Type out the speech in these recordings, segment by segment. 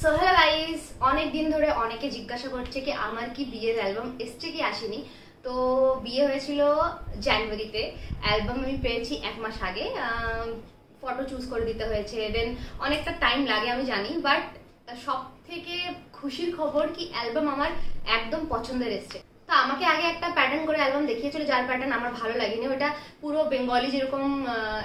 So hello guys, অনেক দিন ধরে অনেকে জিজ্ঞাসা করছে কি আমার কি বিয়ের অ্যালবাম এসছে কি আসেনি। তো বিয়ে হয়েছিল জানুয়ারিতে, অ্যালবাম আমি পেয়েছি 1 মাস আগে। ফটো চুজ করে দিতে হয়েছে, দেন অনেকটা টাইম লাগে আমি জানি, বাট সব থেকে খুশির খবর কি অ্যালবাম আমার একদম পছন্দের এসছে। তো আমাকে আগে একটা প্যাটার্ন করে অ্যালবাম দেখিয়েছিল, যার প্যাটার্ন আমার ভালো লাগেনি। ওটা পুরো বেঙ্গলি যেরকম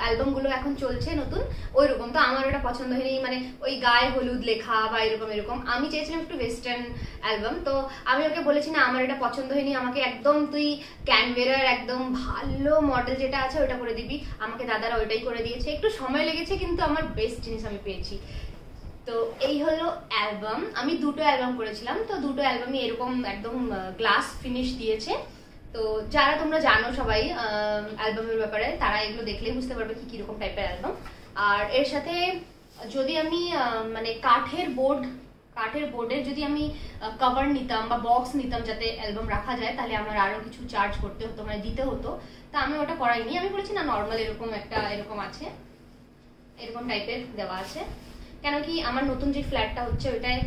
অ্যালবামগুলো এখন চলছে নতুন, ওই রকম। তো আমার ওটা পছন্দ হয়নি, মানে ওই গায়ে হলুদ লেখা বা এরকম এরকম। আমি চেয়েছিলাম একটু ওয়েস্টার্ন অ্যালবাম। তো আমি ওকে বলেছি না, আমার এটা পছন্দ হয়নি, আমাকে একদম তুই ক্যানভেরার একদম ভালো মডেল যেটা আছে ওটা করে দিবি। আমাকে দাদারা ওইটাই করে দিয়েছে, একটু সময় লেগেছে কিন্তু আমার বেস্ট জিনিস আমি পেয়েছি। তো এই হলো অ্যালবাম। আমি দুটো অ্যালবাম করেছিলাম, তো দুটো অ্যালবামই এরকম একদম গ্লাস ফিনিশ দিয়েছে। তো যারা তোমরা জানো সবাই অ্যালবামের ব্যাপারে, তারা এগুলো দেখলেই বুঝতে পারবে কি কিরকম টাইপের অ্যালবাম। আর এর সাথে যদি আমি মানে কাঠের বোর্ডের যদি আমি কভার নিতাম বা বক্স নিতাম যাতে অ্যালবাম রাখা যায়, তাহলে আমার আরো কিছু চার্জ করতে হতো, মানে দিতে হতো। তা আমি ওটা করাইনি। আমি বলেছি না, নর্মাল এরকম একটা এরকম আছে, এরকম টাইপের দেওয়া আছে। কেন কি আমার নতুন যে ফ্ল্যাটটা হচ্ছে ওইটায়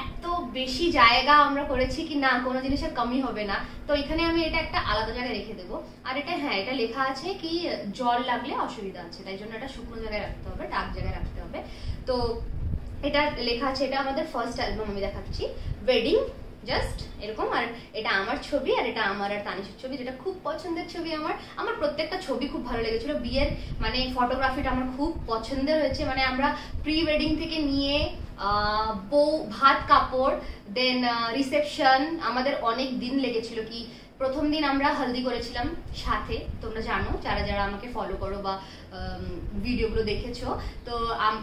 এত বেশি জায়গা আমরা করেছি কি না কোনো জিনিসের কমই হবে না। তো এখানে আমি এটা একটা আলাদা জায়গায় রেখে দেবো। আর এটা হ্যাঁ, এটা লেখা আছে কি জল লাগলে অসুবিধা আছে, তাই জন্য এটা শুকনো জায়গায় রাখতে হবে, ডাক জায়গায় রাখতে হবে। তো এটা লেখা আছে, এটা আমাদের ফার্স্ট অ্যালবাম আমি দেখাচ্ছি, ওয়েডিং জাস্ট এরকম। আর এটা আমার ছবি, আর এটা আমার আর তানিশের ছবি, যেটা খুব পছন্দের ছবি। আমার প্রত্যেকটা ছবি খুব ভালো লেগেছিল। বিয়ের মানে ফটোগ্রাফিটা আমার খুব পছন্দের হয়েছে। মানে আমরা প্রি ওয়েডিং থেকে নিয়ে বউ ভাত কাপড়, দেন রিসেপশন, আমাদের অনেক দিন লেগেছিল। কি প্রথম দিন আমরা হলদি করেছিলাম সাথে, তোমরা জানো যারা যারা আমাকে ফলো করো বা ভিডিওগুলো দেখেছো। তো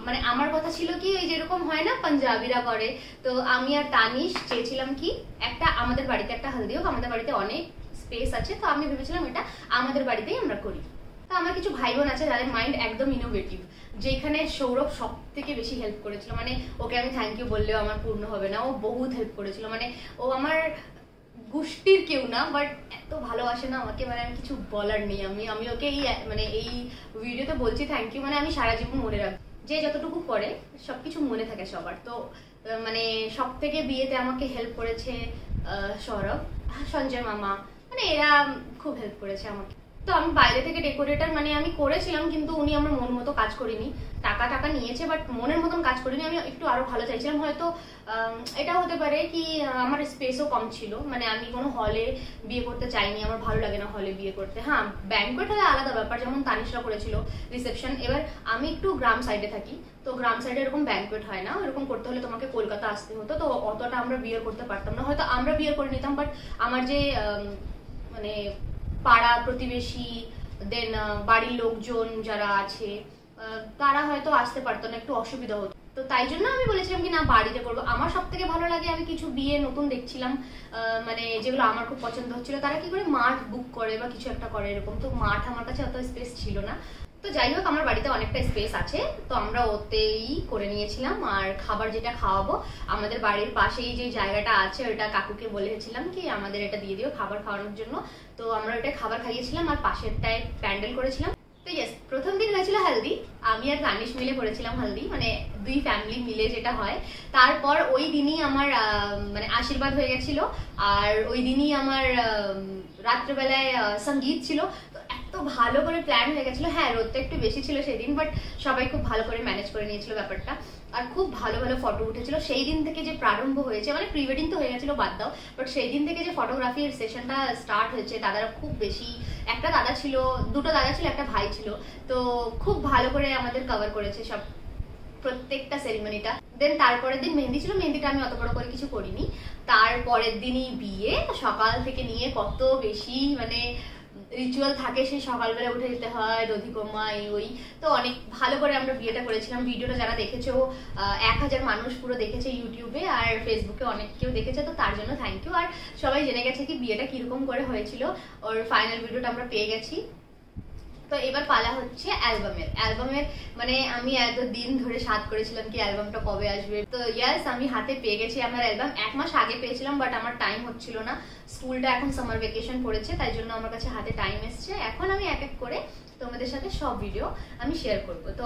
মানে আমার কথা ছিল কি ওই যেরকম হয় না পাঞ্জাবিরা করে, তো আমি আর তানিশ চেয়েছিলাম কি একটা আমাদের বাড়িতে একটা হলদি হোক। আমাদের বাড়িতে অনেক স্পেস আছে, তো আমি ভেবেছিলাম এটা আমাদের বাড়িতেই আমরা করি। তো আমার কিছু ভাই বোন আছে যাদের মাইন্ড একদম ইনোভেটিভ, যেখানে সৌরভ সব থেকে বেশি হেল্প করেছিল। মানে ওকে আমি থ্যাংক ইউ বললেও আমার পূর্ণ হবে না, ও বহুত হেল্প করেছিল। মানে ও আমার গোষ্ঠীর কেউ না, বাট এত ভালোবাসে না আমাকে, মানে আমি কিছু বলার নেই। আমি ওকে এই মানে এই ভিডিওতে বলছি থ্যাংক ইউ। মানে আমি সারা জীবন মনে রাখবো, যে যতটুকু করে সবকিছু মনে থাকে সবার। তো মানে সব থেকে বিয়েতে আমাকে হেল্প করেছে সৌরভ, সঞ্জয় মামা, মানে এরা খুব হেল্প করেছে আমাকে। তো আমি বাইরে থেকে ডেকোরেটর মানে আমি করেছিলাম, কিন্তু উনি আমার মন মতো কাজ করিনি। টাকা নিয়েছে, বাট মনের মতন কাজ করিনি। আমি একটু আরো ভালো চাইছিলাম। হয়তো এটা হতে পারে কি আমার স্পেসও কম ছিল, মানে আমি কোনো হলে বিয়ে করতে চাইনি, আমার ভালো লাগে না হলে বিয়ে করতে। হ্যাঁ, ব্যাংকুয়েট হলে আলাদা ব্যাপার, যেমন তানিশরা করেছিল রিসেপশন। এবার আমি একটু গ্রাম সাইডে থাকি, তো গ্রাম সাইডে এরকম ব্যাংকুয়েট হয় না। এরকম করতে হলে তোমাকে কলকাতা আসতে হতো, তো অতটা আমরা বিয়ে করতে পারতাম না। হয়তো আমরা বিয়ে করে নিতাম, বাট আমার যে মানে পাড়া প্রতিবেশী, দেন বাড়ির লোকজন যারা আছে তারা হয়তো আসতে পারতো না, একটু অসুবিধা হতো। তো তাই জন্য আমি বলেছিলাম কি না, বাড়িতে করবো। আমার সব থেকে ভালো লাগে, আমি কিছু বিয়ে নতুন দেখছিলাম মানে যেগুলো আমার খুব পছন্দ হচ্ছিল, তারা কি করে মাঠ বুক করে বা কিছু একটা করে এরকম। তো মাঠ আমার কাছে অত স্পেস ছিল না। তো যাই হোক, আমার বাড়িতে অনেকটা স্পেস আছে, তো আমরা ওতেই করে নিয়েছিলাম। আর খাবার যেটা খাওয়াবো, আমাদের বাড়ির পাশেই যে জায়গাটা আছে ওটা কাকুকে বলেছিলাম কি আমাদের এটা দিয়ে দিও খাবার খাওয়ানোর জন্য। তো আমরা ওটা খাবার খাইয়েছিলাম, আর পাশেরটায় প্যান্ডেল করেছিলাম। তো ইয়েস, প্রথম দিন হয়েছিল হলদি, আমি আর তানিশ মিলে করেছিলাম হলদি, মানে দুই ফ্যামিলি মিলে যেটা হয়। তারপর ওই দিনই আমার মানে আশীর্বাদ হয়ে গেছিল, আর ওই দিনই আমার রাত্রেবেলায় সঙ্গীত ছিল। তো এত ভালো করে প্ল্যান হয়ে গেছিল। হ্যাঁ, রোদটা একটু বেশি ছিল সেদিন, বাট সবাই খুব ভালো করে ম্যানেজ করে নিয়েছিল ব্যাপারটা। আর খুব ভালো ভালো ফটো উঠেছিল। সেই দিন থেকে যে প্রারম্ভ হয়েছে, মানে প্রি ওয়েডিং তো হয়ে গেছিল বাদ দাও, বাট সেই দিন থেকে যে ফটোগ্রাফির সেশনটা স্টার্ট হয়েছে, দাদারা খুব বেশি, একটা দাদা ছিল, দুটো দাদা ছিল, একটা ভাই ছিল। তো খুব ভালো করে আমাদের কভার করেছে সব প্রত্যেকটা সেরিমনিটা। দেন তারপরের দিন মেহেন্দি ছিল, মেহেন্দিটা আমি অত বড় করে কিছু করিনি। তারপরের দিনই বিয়ে, সকাল থেকে নিয়ে কত বেশি মানে রিচুয়াল থাকে, সেই সকালবেলা উঠে যেতে হয়, দধিকমা এই ওই। তো অনেক ভালো করে আমরা বিয়েটা করেছিলাম। ভিডিওটা যারা দেখেছো 1000 মানুষ পুরো দেখেছে ইউটিউবে, আর ফেসবুকে অনেক কেউ দেখেছে, তো তার জন্য থ্যাংক ইউ। আর সবাই জেনে গেছে কি বিয়েটা কিরকম করে হয়েছিল, ওর ফাইনাল ভিডিওটা আমরা পেয়ে গেছি। তো এবার পালা হচ্ছে অ্যালবামের মানে আমি এতদিন ধরে সাধ করেছিলাম কি অ্যালবামটা কবে আসবে। তো ইয়াস, আমি হাতে পেয়ে গেছি আমার অ্যালবাম। 1 মাস আগে পেয়েছিলাম, বাট আমার টাইম হচ্ছিল না। স্কুলটা এখন সামার ভ্যাকেশন পড়েছে, তাই জন্য আমার কাছে হাতে টাইম এসছে। এখন আমি এক এক করে তোমাদের সাথে সব ভিডিও আমি শেয়ার করবো। তো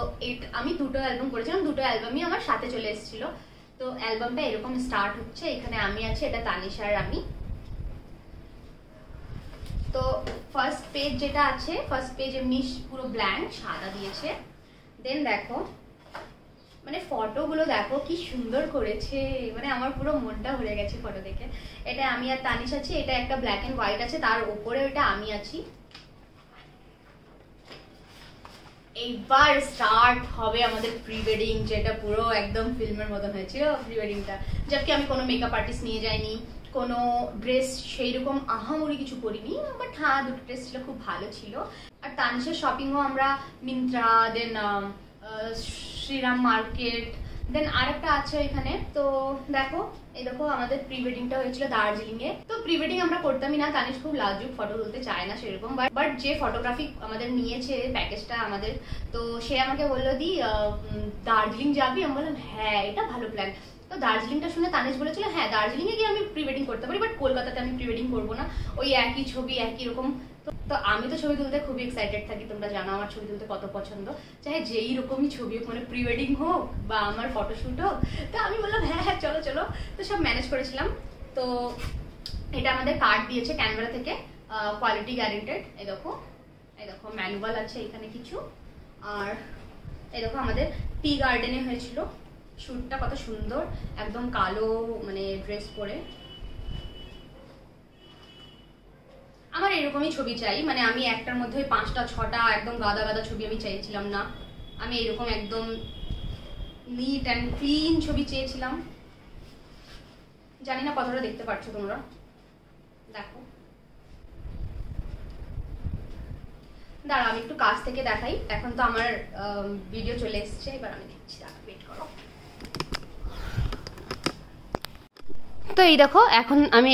আমি দুটো অ্যালবাম করেছিলাম, দুটো অ্যালবামই আমার সাথে চলে এসেছিল। তো অ্যালবামটা এরকম স্টার্ট হচ্ছে, এখানে আমি আছি, এটা তানিশা আর আমি। তো ফার্স্ট পেজ যেটা আছে, ফার্স্ট পেজ এমনি পুরো ব্ল্যাঙ্ক সাদা দিয়েছে। দেন দেখো মানে ফটোগুলো দেখো কি সুন্দর করেছে, মানে আমার পুরো মনটা ভরে গেছে ফটো দেখে। এটা আমি আর তানিশ আছি, এটা একটা ব্ল্যাক এন্ড হোয়াইট আছে, তার উপরে ওটা আমি আছি। এইবার স্টার্ট হবে আমাদের প্রি ওয়েডিং, যেটা পুরো একদম ফিল্মের মতন হয়েছিল প্রি ওয়েডিংটা। যাকে আমি কোনো মেকআপ আর্টিস্ট নিয়ে যাইনি, কোনো ড্রেস সেই রকম আহামরি কিছু করিনি, বাট হ্যাঁ দুটো ড্রেস ছিল, খুব ভালো ছিল। আর তানিশের শপিংও আমরা মিন্ত্রা, দেন শ্রীরাম মার্কেট, দেন আরেকটা আছে এখানে। তো দেখো এই দেখো আমাদের প্রি ওয়েডিংটা হয়েছিল দার্জিলিং এ। তো প্রি ওয়েডিং আমরা করতামই না, তানিশ খুব লাজুক, ফটো তুলতে চায় না সেরকম, বাট যে ফটোগ্রাফি আমাদের নিয়েছে প্যাকেজটা আমাদের, তো সে আমাকে বললো দি দার্জিলিং যাবি? আমি বললাম হ্যাঁ এটা ভালো প্ল্যান। তো দার্জিলিংটা শুনে তানিশ বলেছিল হ্যাঁ দার্জিলিং এ গিয়ে আমি প্রি ওয়েডিং করতে পারি, বাট কলকাতাতে আমি প্রি ওয়েডিং করবো না, ওই একই ছবি একই রকম। তো আমি তো ছবি তুলতে খুবই এক্সাইটেড থাকি, তোমরা জানো আমার ছবি তুলতে কত পছন্দ, চাহে যেই রকমই ছবি হোক, মানে প্রি ওয়েডিং হোক বা আমার ফটোশুট হোক। তো আমি বললাম হ্যাঁ হ্যাঁ চলো চলো, তো সব ম্যানেজ করেছিলাম। তো এটা আমাদের কার্ড দিয়েছে ক্যানভারা থেকে, কোয়ালিটি গ্যারেন্টেড। এই দেখো ম্যানুয়াল আছে এখানে কিছু। আর এই দেখো আমাদের টি গার্ডেনে হয়েছিল শ্যুটটা, কত সুন্দর একদম কালো মানে ড্রেস পরে। আমার এরকমই ছবি চাই, মানে আমি একটার মধ্যে 5টা 6টা একদম গাদা গাদা ছবি আমি চাইছিলাম না, আমি এরকম একদম নিট অ্যান্ড ক্লিন ছবি চেয়েছিলাম। জানি না কতটা দেখতে পাচ্ছ তোমরা, দেখো দাঁড়া আমি একটু কাছ থেকে দেখাই। এখন তো আমার ভিডিও চলে এসছে, এবার আমি দেখছি, দাঁড়া ওয়েট করো। তো এই দেখো এখন আমি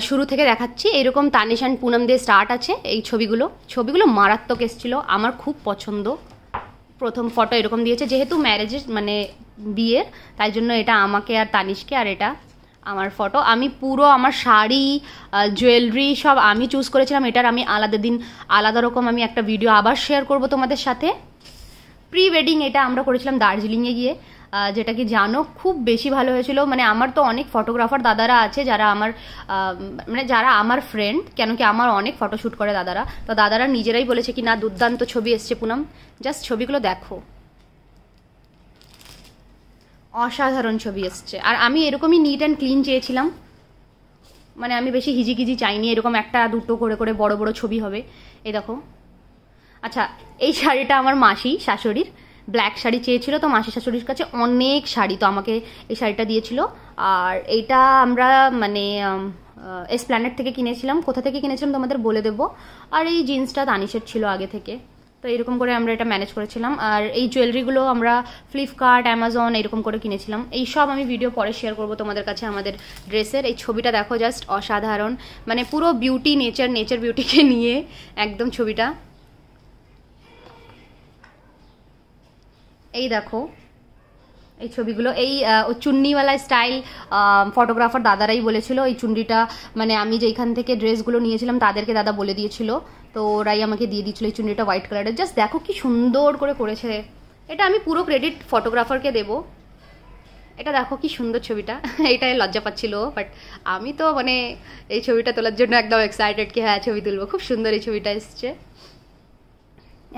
শুরু থেকে দেখাচ্ছি, এরকম তানিশ অ্যান্ড পুনম দিয়ে স্টার্ট আছে। এই ছবিগুলো মারাত্মক এসেছিল, আমার খুব পছন্দ। প্রথম ফটো এরকম দিয়েছে, যেহেতু ম্যারেজের মানে বিয়ের, তাই জন্য এটা আমাকে আর তানিশকে, আর এটা আমার ফটো। আমি পুরো আমার শাড়ি জুয়েলারি সব আমি চুজ করেছিলাম। এটার আমি আলাদা রকম আমি একটা ভিডিও আবার শেয়ার করব তোমাদের সাথে। প্রি ওয়েডিং এটা আমরা করেছিলাম দার্জিলিংয়ে গিয়ে, যেটা কি জানো খুব বেশি ভালো হয়েছিল। মানে আমার তো অনেক ফটোগ্রাফার দাদারা আছে যারা আমার ফ্রেন্ড, কেন কি আমার অনেক ফটোশ্যুট করে দাদারা, তো দাদারা নিজেরাই বলেছে কি না দুর্দান্ত ছবি এসছে পুনম, জাস্ট ছবিগুলো দেখো অসাধারণ ছবি এসছে। আর আমি এরকমই নিট অ্যান্ড ক্লিন চেয়েছিলাম, মানে আমি বেশি হিজিকিজি চাইনি, এরকম একটা দুটো করে করে বড় বড় ছবি হবে। এই দেখো, আচ্ছা এই শাড়িটা আমার মাসি শাশুড়ির, ব্ল্যাক শাড়ি চেয়েছিল, তো মাসি শাশুড়ির কাছে অনেক শাড়ি, তো আমাকে এই শাড়িটা দিয়েছিল। আর এইটা আমরা মানে এসপ্ল্যানেড থেকে কিনেছিলাম, কোথা থেকে কিনেছিলাম তোমাদের বলে দেবো। আর এই জিন্সটা তানিশের ছিল আগে থেকে, তো এরকম করে আমরা এটা ম্যানেজ করেছিলাম। আর এই জুয়েলারিগুলো আমরা ফ্লিপকার্ট, অ্যামাজন এরকম করে কিনেছিলাম। এই সব আমি ভিডিও পরে শেয়ার করবো তোমাদের কাছে আমাদের ড্রেসের। এই ছবিটা দেখো জাস্ট অসাধারণ, মানে পুরো বিউটি নেচার বিউটিকে নিয়ে একদম ছবিটা। এই দেখো এই ছবিগুলো, এই চুন্নিওয়ালা স্টাইল ফটোগ্রাফার দাদারাই বলেছিল। এই চুন্নিটা মানে আমি যেখান থেকে ড্রেসগুলো নিয়েছিলাম তাদেরকে দাদা বলে দিয়েছিল, তো ওরাই আমাকে দিয়ে দিয়েছিল এই চুন্নিটা হোয়াইট কালারের। জাস্ট দেখো কি সুন্দর করে করেছে, এটা আমি পুরো ক্রেডিট ফটোগ্রাফারকে দেবো। এটা দেখো কি সুন্দর ছবিটা, এইটাই লজ্জা পাচ্ছিল, বাট আমি তো মানে এই ছবিটা তোলার জন্য একদম এক্সাইটেড কি হ্যাঁ ছবি তুলবো। খুব সুন্দর এই ছবিটা এসছে।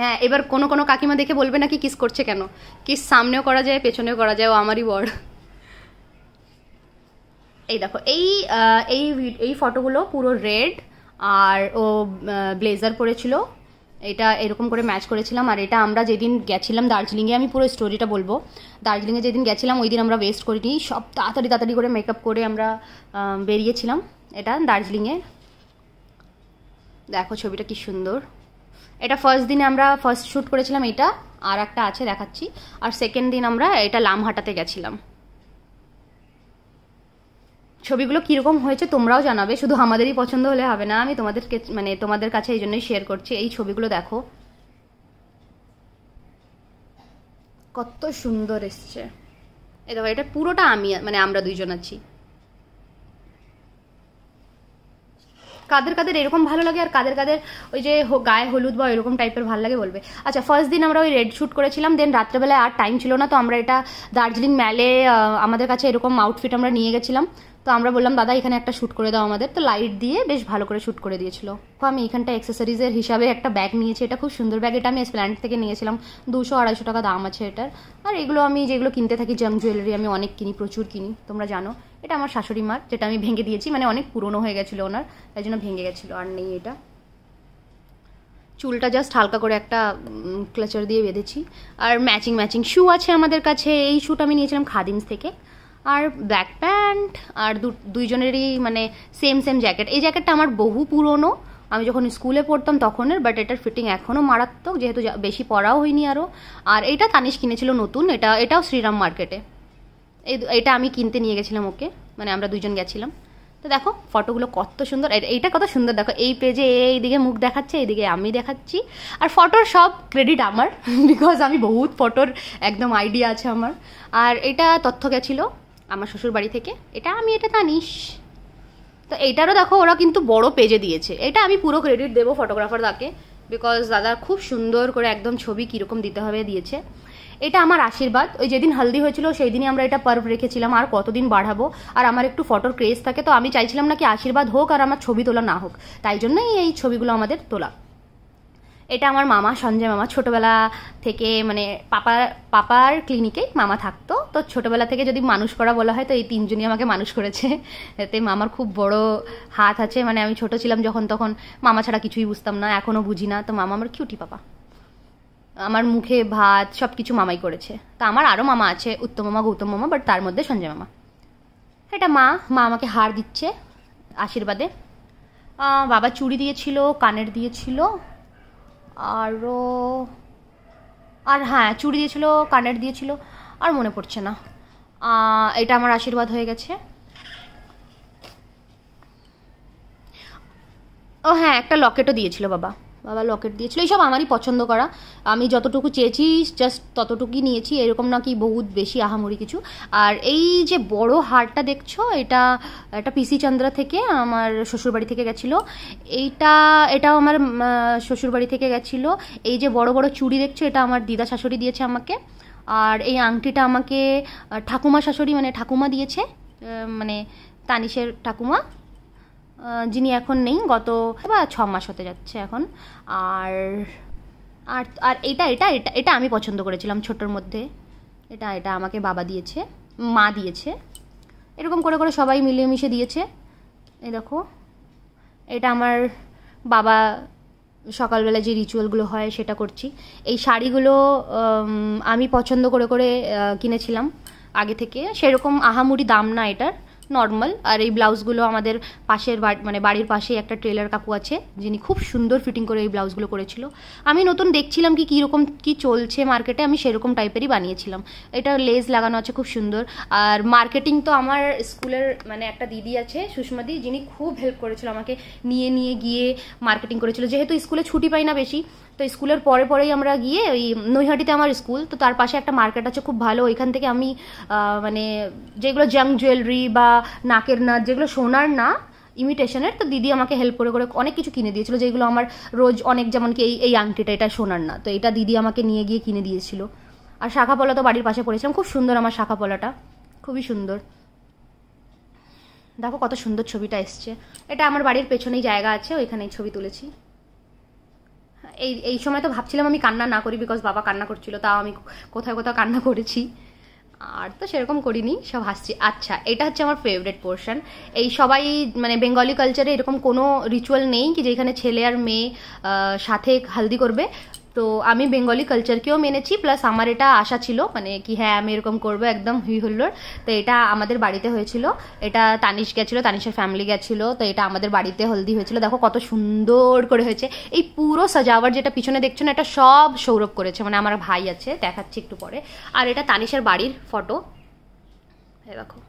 হ্যাঁ এবার কোনো কাকিমা দেখে বলবে নাকি কিস করছে কেন, কিস সামনেও করা যায় পেছনেও করা যায়, ও আমারই বর। এই দেখো এই ফটোগুলো পুরো রেড, আর ও ব্লেজার পরেছিল, এটা এরকম করে ম্যাচ করেছিলাম। আর এটা আমরা যেদিন গেছিলাম দার্জিলিংয়ে, আমি পুরো স্টোরিটা বলবো। দার্জিলিংয়ে যেদিন গেছিলাম ওই দিন আমরা ওয়েস্ট করিনি, সব তাড়াতাড়ি করে মেকআপ করে আমরা বেরিয়েছিলাম এটা দার্জিলিংয়ে। দেখো ছবিটা কি সুন্দর। এটা ফার্স্ট দিনে আমরা ফার্স্ট শ্যুট করেছিলাম, এটা আর একটা আছে দেখাচ্ছি। আর সেকেন্ড দিন আমরা এটা লামহাটাতে গেছিলাম। ছবিগুলো কীরকম হয়েছে তোমরাও জানাবে, শুধু আমাদেরই পছন্দ হলে হবে না, আমি তোমাদের কাছে এই জন্যই শেয়ার করছি। এই ছবিগুলো দেখো কত সুন্দর এসছে। এই দেখো এটা পুরোটা আমি আমরা দুইজন আছি। কাদের কাদের এরকম ভালো লাগে আর কাদের কাদের ওই যে গায়ে হলুদ বা এরকম টাইপের ভালো লাগে বলবে। আচ্ছা, ফার্স্ট দিন আমরা ওই রেড শ্যুট করেছিলাম, দেন রাত্রেবেলায় আর টাইম ছিল না, তো আমরা এটা দার্জিলিং ম্যালে আমাদের কাছে এরকম আউটফিট আমরা নিয়ে গেছিলাম। তো আমরা বললাম দাদা এখানে একটা শ্যুট করে দাও আমাদের, তো লাইট দিয়ে বেশ ভালো করে শ্যুট করে দিয়েছিল। তো আমি এখানটা অ্যাক্সেসরিজের হিসাবে একটা ব্যাগ নিয়েছি, এটা খুব সুন্দর ব্যাগ, এটা আমি এসপ্ল্যানেড থেকে নিয়েছিলাম, 200-250 টাকা দাম আছে এটার। আর এগুলো আমি যেগুলো কিনতে থাকি জাম জুয়েলারি আমি অনেক কিনি, প্রচুর কিনি, তোমরা জানো। এটা আমার শাশুড়ি মার, যেটা আমি ভেঙে দিয়েছি, মানে অনেক পুরনো হয়ে গেছিলো ওনার, তাই জন্য ভেঙে গেছিলো, আর নেই এটা। চুলটা জাস্ট হালকা করে একটা ক্লাচার দিয়ে বেঁধেছি। আর ম্যাচিং শু আছে আমাদের কাছে, এই শুটা আমি নিয়েছিলাম খাদিমস থেকে। আর ব্ল্যাক প্যান্ট, আর দুইজনেরই মানে সেম জ্যাকেট। এই জ্যাকেটটা আমার বহু পুরনো, আমি যখন স্কুলে পড়তাম তখনের, বাট এটার ফিটিং এখনও মারাত্মক, যেহেতু বেশি পরাও হয়নি আরও। আর এইটা তানিশ কিনেছিল নতুন, এটাও শ্রীরাম মার্কেটে, এটা আমি কিনতে নিয়ে গেছিলাম ওকে, মানে আমরা দুইজন গেছিলাম। তো দেখো ফটোগুলো কত সুন্দর, এইটা কত সুন্দর, দেখো এই পেজে এইদিকে মুখ দেখাচ্ছে, এইদিকে আমি দেখাচ্ছি। আর ফটোর সব ক্রেডিট আমার, বিকজ আমি বহুত ফটোর একদম আইডিয়া আছে আমার। আর এটা তথ্য গেছিলো আমার শ্বশুর বাড়ি থেকে, এটা তানিশ। তো এইটারও দেখো ওরা কিন্তু বড় পেজে দিয়েছে, এটা আমি পুরো ক্রেডিট দেবো ফটোগ্রাফার দাকে, বিকজ দাদা খুব সুন্দর করে একদম ছবি কীরকম দিতে হবে দিয়েছে। এটা আমার আশীর্বাদ, ওই যেদিন হলদি হয়েছিল সেই দিনই আমরা এটা পার্ভ রেখেছিলাম, আর কতদিন বাড়াবো। আর আমার একটু ফটোর ক্রেজ থাকে, তো আমি চাইছিলাম না কি আশীর্বাদ হোক আর আমার ছবি তোলা না হোক, তাই জন্যই এই ছবিগুলো আমাদের তোলা। এটা আমার মামা, সঞ্জয় মামা, ছোটোবেলা থেকে মানে পাপার ক্লিনিকেই মামা থাকতো, তো ছোটোবেলা থেকে যদি মানুষ করা বলা হয় তো এই তিনজনই আমাকে মানুষ করেছে। এতে মামার খুব বড় হাত আছে, মানে আমি ছোট ছিলাম যখন তখন মামা ছাড়া কিছুই বুঝতাম না, এখনও বুঝি না। তো মামা আমার কিউটি পাপা, আমার মুখে ভাত সব কিছু মামাই করেছে। তা আমার আরও মামা আছে, উত্তম মামা, গৌতম মামা, বাট তার মধ্যে সঞ্জয় মামা। এটা মা আমাকে হার দিচ্ছে আশীর্বাদে। বাবা চুড়ি দিয়েছিল, কানের দিয়েছিল, আর হ্যাঁ চুড়ি দিয়েছিল, কানের দিয়েছিল, আর মনে পড়ছে না। এটা আমার আশীর্বাদ হয়ে গেছে। ও হ্যাঁ, একটা লকেটও দিয়েছিল বাবা লকেট দিয়েছিল। এইসব আমারই পছন্দ করা, আমি যতটুকু চেয়েছি জাস্ট ততটুকুই নিয়েছি, এরকম না কি বহুত বেশি আহামরি কিছু। আর এই যে বড় হারটা দেখছো, এটা পিসি চন্দ্রা থেকে আমার শ্বশুরবাড়ি থেকে গেছিলো। এটাও আমার শ্বশুরবাড়ি থেকে গেছিলো। এই যে বড় বড় চুড়ি দেখছো, এটা আমার দিদা শাশুড়ি দিয়েছে আমাকে। আর এই আংটিটা আমাকে ঠাকুমা শাশুড়ি মানে ঠাকুমা দিয়েছে, মানে তানিশের ঠাকুমা, যিনি এখন নেই, গত 6 মাস হতে যাচ্ছে এখন। আর আর আর এটা এটা এটা এটা আমি পছন্দ করেছিলাম ছোটোর মধ্যে, এটা আমাকে বাবা দিয়েছে, মা দিয়েছে, এরকম করে করে সবাই মিলিয়ে মিশে দিয়েছে। এই দেখো, এটা আমার বাবা সকালবেলা যে রিচুয়ালগুলো হয় সেটা করছি। এই শাড়িগুলো আমি পছন্দ করে করে কিনেছিলাম আগে থেকে, সেরকম আহামরি দাম না এটার, নর্মাল। আর এই ব্লাউজগুলো আমাদের পাশের মানে বাড়ির পাশেই একটা টেলার কাকু আছে, যিনি খুব সুন্দর ফিটিং করে এই ব্লাউজগুলো করেছিল। আমি নতুন দেখছিলাম কি কীরকম কী চলছে মার্কেটে, আমি সেরকম টাইপেরই বানিয়েছিলাম। এটা লেস লাগানো আছে খুব সুন্দর। আর মার্কেটিং তো আমার স্কুলের মানে একটা দিদি আছে সুষমাদি, যিনি খুব হেল্প করেছিল আমাকে, নিয়ে গিয়ে মার্কেটিং করেছিল। যেহেতু স্কুলে ছুটি পাই না বেশি, তো স্কুলের পরেই আমরা গিয়ে ওই নৈহাটিতে আমার স্কুল, তো তার পাশে একটা মার্কেট আছে খুব ভালো, ওইখান থেকে আমি মানে যেগুলো জাঙ্ক জুয়েলারি বা নাকের নাচ, যেগুলো সোনার না ইমিটেশনের, তো দিদি আমাকে হেল্প করে করে অনেক কিছু কিনে দিয়েছিল, যেগুলো আমার রোজ অনেক, যেমন কি এই আংটিটা, এটা সোনার না, তো এটা দিদি আমাকে নিয়ে গিয়ে কিনে দিয়েছিল। আর শাখাপলা তো বাড়ির পাশে পড়েছিলাম, খুব সুন্দর আমার শাখাপলাটা, খুবই সুন্দর। দেখো কত সুন্দর ছবিটা এসছে। এটা আমার বাড়ির পেছনেই জায়গা আছে, ওইখানেই ছবি তুলেছি। এই সময় তো ভাবছিলাম আমি কান্না না করি, বিকজ বাবা কান্না করছিল, তাও আমি কোথাও কান্না করেছি, আর তো সেরকম করিনি, সব হাসছি। আচ্ছা, এটা হচ্ছে আমার ফেভারিট পোর্শন। এই সবাই মানে বেঙ্গলি কালচারে এরকম কোনো রিচুয়াল নেই কি যেখানে ছেলে আর মেয়ে সাথে হালদি করবে, তো আমি বেঙ্গলি কালচারকেও মেনেছি, প্লাস আমার এটা আশা ছিল মানে কি হ্যাঁ আমি এরকম করবো, একদম হুই হুল্লোড়। তো এটা আমাদের বাড়িতে হয়েছিল, এটা তানিশ গেছিলো, তানিশের ফ্যামিলি গেছিলো, তো এটা আমাদের বাড়িতে হলদি হয়েছিল। দেখো কত সুন্দর করে হয়েছে। এই পুরো সাজাওয়ার যেটা পিছনে দেখছো না, এটা সব সৌরভ করেছে, মানে আমার ভাই আছে, দেখাচ্ছি একটু পরে। আর এটা তানিশের বাড়ির ফটো, দেখো।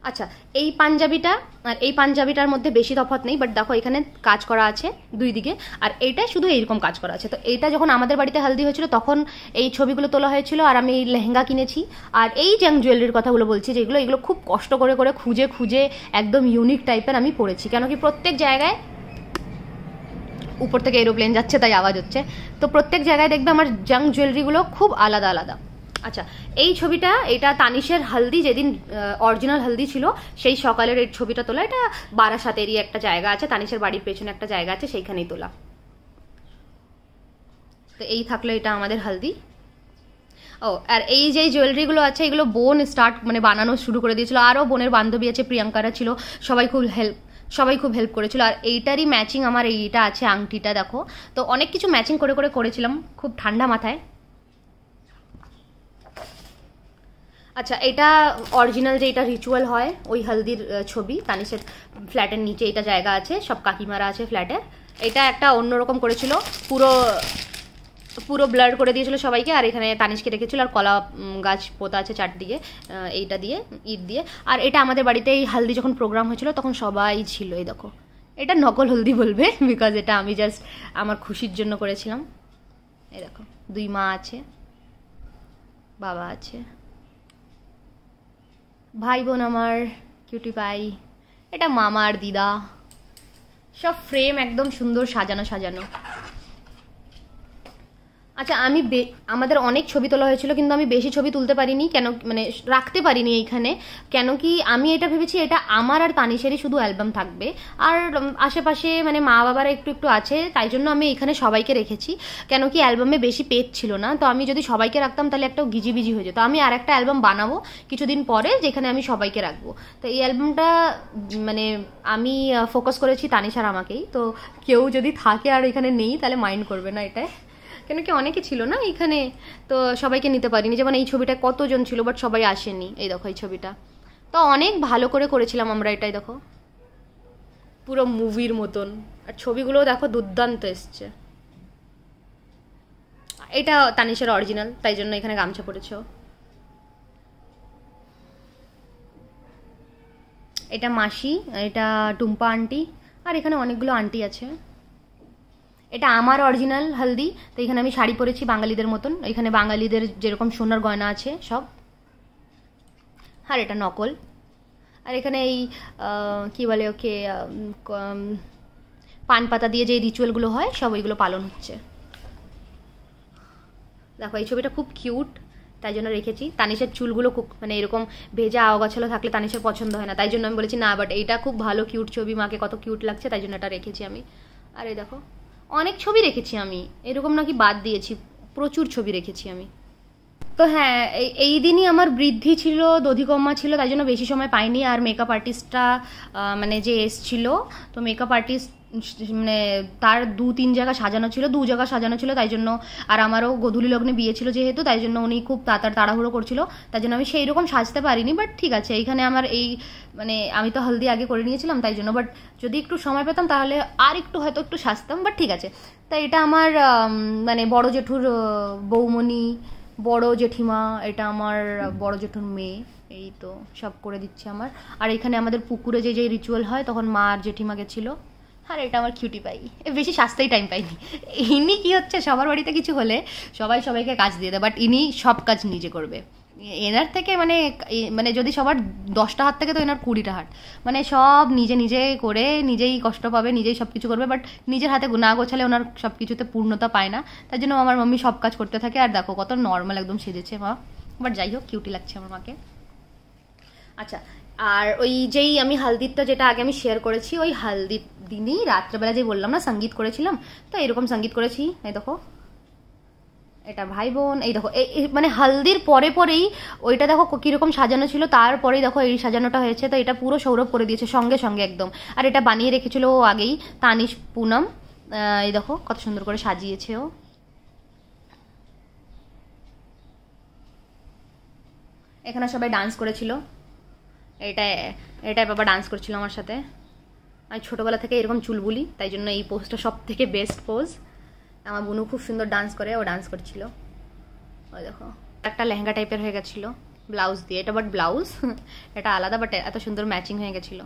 আচ্ছা, এই পাঞ্জাবিটা আর এই পাঞ্জাবিটার মধ্যে বেশি তফাৎ নেই, বাট দেখো এখানে কাজ করা আছে দুই দিকে, আর এইটা শুধু এইরকম কাজ করা আছে। তো এইটা যখন আমাদের বাড়িতে হলদি হয়েছিল তখন এই ছবিগুলো তোলা হয়েছিল, আর আমি এই লেহেঙ্গা কিনেছি। আর এই জ্যাং জুয়েলারির কথাগুলো বলছি, যেগুলো এগুলো খুব কষ্ট করে খুঁজে একদম ইউনিক টাইপের আমি পরেছি, কেন কি প্রত্যেক জায়গায় উপর থেকে এরোপ্লেন যাচ্ছে তাই আওয়াজ হচ্ছে। তো প্রত্যেক জায়গায় দেখবে আমার জাঙ্ক জুয়েলারিগুলো খুব আলাদা আলাদা। আচ্ছা, এই ছবিটা, এটা তানিশের হলদি, যেদিন অরিজিনাল হলদি ছিল সেই সকালের এই ছবিটা তোলা। এটা বারাসাতেরই একটা জায়গা আছে, তানিশের বাড়ির পেছনে একটা জায়গা আছে, সেইখানেই তোলা। তো এই থাকলো এটা আমাদের হলদি। ও, আর এই যে জুয়েলারিগুলো আছে এগুলো বোন মানে বানানো শুরু করে দিয়েছিল। আরও বোনের বান্ধবী আছে, প্রিয়াঙ্কারা ছিল, সবাই খুব হেল্প করেছিল। আর এইটারই ম্যাচিং আমার এইটা আছে, আংটিটা দেখো। তো অনেক কিছু ম্যাচিং করে করেছিলাম খুব ঠান্ডা মাথায়। আচ্ছা, এটা অরিজিনাল যে এটা রিচুয়াল হয় ওই হলদির ছবি। তানিশের ফ্ল্যাটের নিচে এটা জায়গা আছে, সব কাকিমারা আছে ফ্ল্যাটে। এটা একটা অন্যরকম করেছিল, পুরো ব্লার করে দিয়েছিল সবাইকে। আর এখানে তানিশকে রেখেছিল, আর কলা গাছ পোতা আছে চারদিকে এইটা দিয়ে, ইট দিয়ে। আর এটা আমাদের বাড়িতে এই হলদি যখন প্রোগ্রাম হয়েছিল তখন সবাই ছিল। এই দেখো, এটা নকল হলদি বলবে, বিকজ এটা আমি জাস্ট আমার খুশির জন্য করেছিলাম। এই দেখো, 2 মা আছে, বাবা আছে, ভাই বোন আমার, কিউটি পাই, এটা মামা আর দিদা, সব ফ্রেম একদম সুন্দর সাজানো। আচ্ছা, আমাদের অনেক ছবি তোলা হয়েছিল, কিন্তু আমি বেশি ছবি তুলতে পারিনি কেন, মানে রাখতে পারিনি এইখানে। কেন কি আমি এটা ভেবেছি এটা আমার আর তানিশেরই শুধু অ্যালবাম থাকবে, আর আশেপাশে মানে মা বাবারা একটু আছে, তাই জন্য আমি এখানে সবাইকে রেখেছি। কেন কি অ্যালবামে বেশি পেজ ছিল না, তো আমি যদি সবাইকে রাখতাম তাহলে একটা গিজিবিজি হয়ে যেত। আমি আর একটা অ্যালবাম বানাবো কিছুদিন পরে, যেখানে আমি সবাইকে রাখবো। তো এই অ্যালবামটা মানে আমি ফোকাস করেছি তানিশ আর আমাকেই। তো কেউ যদি থাকে আর এখানে নেই তাহলে মাইন্ড করবে না এটাই, কেন কি অনেকে ছিল না এখানে, তো সবাইকে নিতে পারিনি। যেমন এই ছবিটা কতজন ছিল, বাট সবাই আসেনি। এই দেখো এই ছবিটা, তো অনেক ভালো করে করেছিলাম আমরা এটাই, দেখো পুরো মুভির মতন। আর ছবিগুলোও দেখো দুর্দান্ত এসছে। এটা তানিশের অরিজিনাল, তাই জন্য এখানে গামছা পরেছ। এটা মাসি, এটা টুম্পা আন্টি, আর এখানে অনেকগুলো আন্টি আছে। এটা আমার অরিজিনাল হলদি, তো এখানে আমি শাড়ি পরেছি বাঙালিদের মতন। এখানে বাঙালিদের যেরকম সোনার গয়না আছে সব। আর এটা নকল। আর এখানে এই কি বলে ওকে, পান পাতা দিয়ে যে রিচুয়ালগুলো হয় সব ওইগুলো পালন হচ্ছে। দেখো এই ছবিটা খুব কিউট, তাই জন্য রেখেছি। তানিশের চুলগুলো খুব মানে এরকম ভেজা আগাছালো থাকলে তানিশের পছন্দ হয় না, তাই জন্য আমি বলেছি না, বাট এইটা খুব ভালো কিউট ছবি, মাকে কত কিউট লাগছে, তাই জন্য এটা রেখেছি আমি। আর এই দেখো অনেক ছবি রেখেছি আমি, এরকম নাকি বাদ দিয়েছি, প্রচুর ছবি রেখেছি আমি। তো হ্যাঁ, এই দিনই আমার বৃদ্ধি ছিল, দধিকম্মা ছিল, তাই জন্য বেশি সময় পাইনি। আর মেকআপ আর্টিস্টটা মানে যে এসছিল, তো মেকআপ আর্টিস্ট মানে তার 2-3 জায়গা সাজানো ছিল, 2 জায়গা সাজানো ছিল, তাই জন্য। আর আমারও গোধূলি লগ্নে বিয়ে ছিল যেহেতু, তাই জন্য উনি খুব তাড়াহুড়ো করছিল, তাই জন্য আমি সেই রকম সাজতে পারিনি। বাট ঠিক আছে, এইখানে আমার এই মানে আমি তো হলদি আগে করে নিয়েছিলাম তাই জন্য, বাট যদি একটু সময় পেতাম তাহলে আর একটু হয়তো একটু সাজতাম, বাট ঠিক আছে। তাই এটা আমার মানে বড় জেঠুর বৌমণি, বড় জেঠিমা, এটা আমার বড় জেঠুর মেয়ে, এই তো সব করে দিচ্ছে আমার। আর এখানে আমাদের পুকুরে যে রিচুয়াল হয় তখন মা আর জেঠিমা গেছিলো। আর এটা আমার কিউটি পাই, বেশি সাজতেই টাইম পাইনি। ইনি কি হচ্ছে, সবার বাড়িতে কিছু হলে সবাই সবাইকে কাজ দিয়ে দেয়, বাট ইনি সব কাজ নিজে করবে। এনার থেকে মানে যদি সবার 10টা হাত থেকে তো এনার 20টা হাত, মানে সব নিজে করে নিজেই কষ্ট পাবে, নিজেই সব কিছু করবে, বাট নিজের হাতে না গোছালে ওনার সব কিছুতে পূর্ণতা পায় না। তার জন্য আমার মাম্মি সব কাজ করতে থাকে। আর দেখো কত নর্মাল একদম সেজেছে মা, বাট যাই হোক কিউটি লাগছে আমার মাকে। আচ্ছা, আর ওই যেই আমি হালদিরটা যেটা আগে আমি শেয়ার করেছি, ওই হালদির দিনই রাত্রেবেলা যে বললাম না সঙ্গীত করেছিলাম, তো এরকম সঙ্গীত করেছি। এই দেখো এটা ভাই বোন, এই দেখো মানে হালদির পরেই ওইটা দেখো কিরকম সাজানো ছিল, তারপরেই দেখো এই সাজানোটা হয়েছে। তো এটা পুরো সৌরভ করে দিয়েছে সঙ্গে সঙ্গে একদম। আর এটা বানিয়ে রেখেছিল ও আগেই, তানিশ পুনম। এই দেখো কত সুন্দর করে সাজিয়েছে ও। এখানে সবাই ডান্স করেছিল, এটাই বাবা ডান্স করছিল আমার সাথে। আমি ছোটোবেলা থেকে এরকম চুলবুলি, তাই জন্য এই পোজটা সব থেকে বেস্ট পোজ। আমার বোনও খুব সুন্দর ডান্স করে, ও ডান্স করছিল। ওই দেখো একটা লেহেঙ্গা টাইপের হয়ে গেছিলো ব্লাউজ দিয়ে, এটা বাট ব্লাউজ এটা আলাদা, বাট এত সুন্দর ম্যাচিং হয়ে গেছিলো।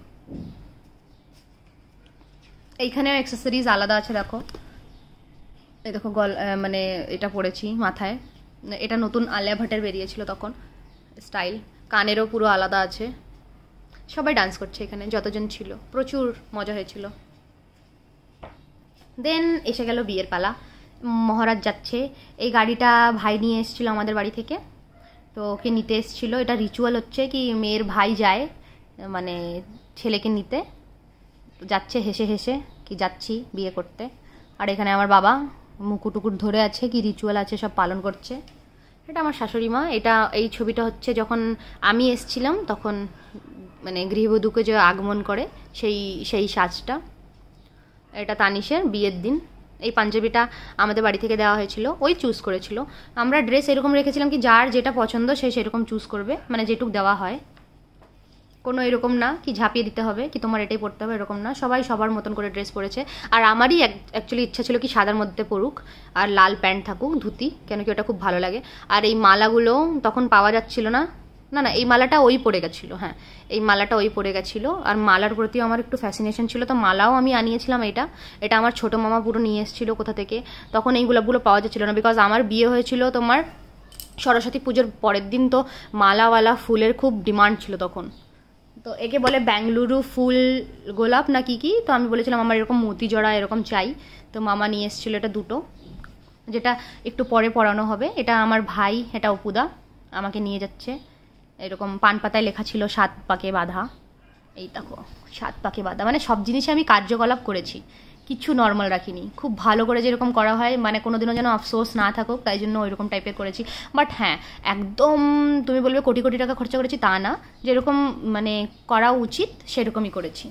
এইখানেও অ্যাক্সেসরিজ আলাদা আছে দেখো। এই দেখো মানে এটা পরেছি মাথায়, এটা নতুন আলিয়া ভাটের বেরিয়েছিল তখন স্টাইল। কানেরও পুরো আলাদা আছে। সবাই ডান্স করছে এখানে, যতজন ছিল, প্রচুর মজা হয়েছিল। দেন এসে গেল বিয়ের পালা। মহারাজ যাচ্ছে, এই গাড়িটা ভাই নিয়ে এসেছিলো আমাদের বাড়ি থেকে, তো ওকে নিতে এসেছিলো। এটা রিচুয়াল হচ্ছে কি মেয়ের ভাই যায় মানে ছেলেকে নিতে, যাচ্ছে হেসে হেসে কি যাচ্ছি বিয়ে করতে। আর এখানে আমার বাবা মুকুটুকুট ধরে আছে, কি রিচুয়াল আছে সব পালন করছে। এটা আমার শাশুড়ি মা। এটা এই ছবিটা হচ্ছে যখন আমি এসছিলাম তখন মানে গৃহবধূকে যে আগমন করে সেই সেই সাজটা। এটা তানিশের বিয়ের দিন। এই পাঞ্জাবিটা আমাদের বাড়ি থেকে দেওয়া হয়েছিল, ওই চুজ করেছিল। আমরা ড্রেস এরকম রেখেছিলাম কি যার যেটা পছন্দ সে সেরকম চুজ করবে, মানে যেটুক দেওয়া হয়। কোনো এরকম না কি ঝাঁপিয়ে দিতে হবে কি তোমার এটাই পরতে হবে, এরকম না। সবাই সবার মতন করে ড্রেস পরেছে। আর আমারই অ্যাকচুয়ালি ইচ্ছা ছিল কি সাদার মধ্যে পরুক আর লাল প্যান্ট থাকুক, ধুতি, কেন কি ওটা খুব ভালো লাগে। আর এই মালাগুলো তখন পাওয়া যাচ্ছিল না, না না এই মালাটা ওই পড়ে গেছিলো, হ্যাঁ এই মালাটা ওই পড়ে গেছিলো। আর মালার প্রতিও আমার একটু ফ্যাসিনেশন ছিল, তো মালাও আমি আনিয়েছিলাম। এটা আমার ছোটো মামা পুরো নিয়ে এসেছিলো কোথা থেকে, তখন এই গোলাপগুলো পাওয়া যাচ্ছিলো না, বিকজ আমার বিয়ে হয়েছিল তোমার সরস্বতী পুজোর পরের দিন, তো মালাওয়ালা ফুলের খুব ডিমান্ড ছিল তখন। তো একে বলে বেঙ্গলুরু ফুল গোলাপ না কি কি, তো আমি বলেছিলাম আমার এরকম মতি জড়া এরকম চাই, তো মামা নিয়ে এসেছিলো এটা দুটো, যেটা একটু পরে পরানো হবে। এটা আমার ভাই, এটা অপুদা আমাকে নিয়ে যাচ্ছে। এরকম পান পাতায় লেখা ছিল 7 পাকে বাঁধা। এই দেখো 7 পাকে বাঁধা, মানে সব জিনিসে আমি কার্যকলাপ করেছি, কিছু নর্মাল রাখিনি, খুব ভালো করে যেরকম করা হয়, মানে কোনোদিনও যেন আফসোস না থাকুক, তাই জন্য ওইরকম টাইপের করেছি। বাট হ্যাঁ একদম তুমি বলবে কোটি কোটি টাকা খরচা করেছি তা না, যেরকম মানে করা উচিত সেরকমই করেছি।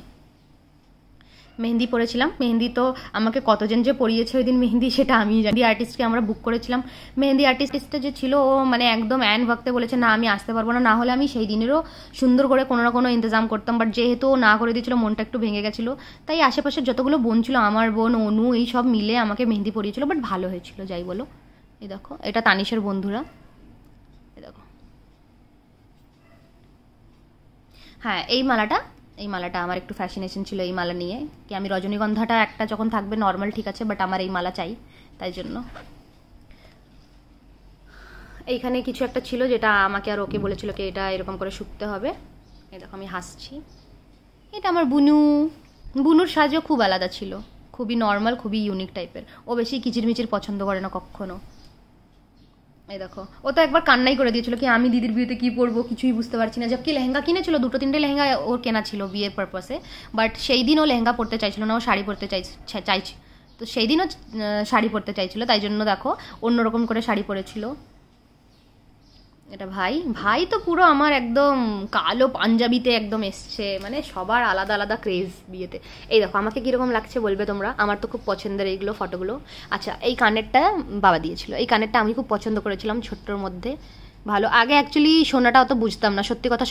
মেহেন্দি পরেছিলাম, মেহেন্দি তো আমাকে কতজন যে পরিয়েছে ওই দিন মেহেন্দি সেটা আমি জানি। আর্টিস্টকে আমরা বুক করেছিলাম, মেহেন্দি আর্টিস্টটা যে ছিল ও মানে একদম অ্যান ওয়াক্তে বলেছে না আমি আসতে পারবো না, না হলে আমি সেই দিনেরও সুন্দর করে কোনো না কোনো ইন্তজাম করতাম। বাট যেহেতু না করে দিয়েছিল মনটা একটু ভেঙে গেছিলো, তাই আশেপাশের যতগুলো বোন ছিল, আমার বোন অনু, এই সব মিলে আমাকে মেহেন্দি পরিয়েছিল। বাট ভালো হয়েছিল যাই বলো। এই দেখো এটা তানিশের বন্ধুরা, এই দেখো। হ্যাঁ এই মালাটা আমার একটু ফ্যাসিনেশন ছিল এই মালা নিয়ে, কি আমি রজনীগন্ধাটা একটা যখন থাকবে নর্মাল ঠিক আছে, বাট আমার এই মালা চাই, তাই জন্য। এইখানে কিছু একটা ছিল যেটা আমাকে আর ওকে বলেছিল কি এটা এরকম করে শুকতে হবে। এই দেখো আমি হাসছি। এটা আমার বুনুর সাজও খুব আলাদা ছিল, খুবই নর্মাল, খুবই ইউনিক টাইপের। ও বেশি কিচিরমিচির পছন্দ করে না কখনো। এই দেখো ও তো একবার কান্নাই করে দিয়েছিল কি আমি দিদির বিয়েতে কি পরবো কিছুই বুঝতে পারছি না, জবকি লেহেঙ্গা কিনেছিল, 2-3টে লেহেঙ্গা ওর কেনা ছিল বিয়ের পারপাসে। বাট সেই দিন ও লেহেঙ্গা পরতে চাইছিল না, ও শাড়ি পরতে চাইছে। তো সেই দিনও শাড়ি পরতে চাইছিল, তাই জন্য দেখো অন্যরকম করে শাড়ি পরেছিল। এটা ভাই তো পুরো আমার একদম কালো পাঞ্জাবিতে একদম এসছে, মানে সবার আলাদা আলাদা ক্রেজ বিয়েতে। এই দেখো আমাকে কীরকম লাগছে বলবে তোমরা, আমার তো খুব পছন্দের এইগুলো ফটোগুলো। আচ্ছা এই কানেরটা বাবা দিয়েছিল, এই কানেরটা আমি খুব পছন্দ করেছিলাম, ছোট্টর মধ্যে ভালো। আগে অ্যাকচুয়ালি সোনাটা অত বুঝতাম না, সত্যি কথা।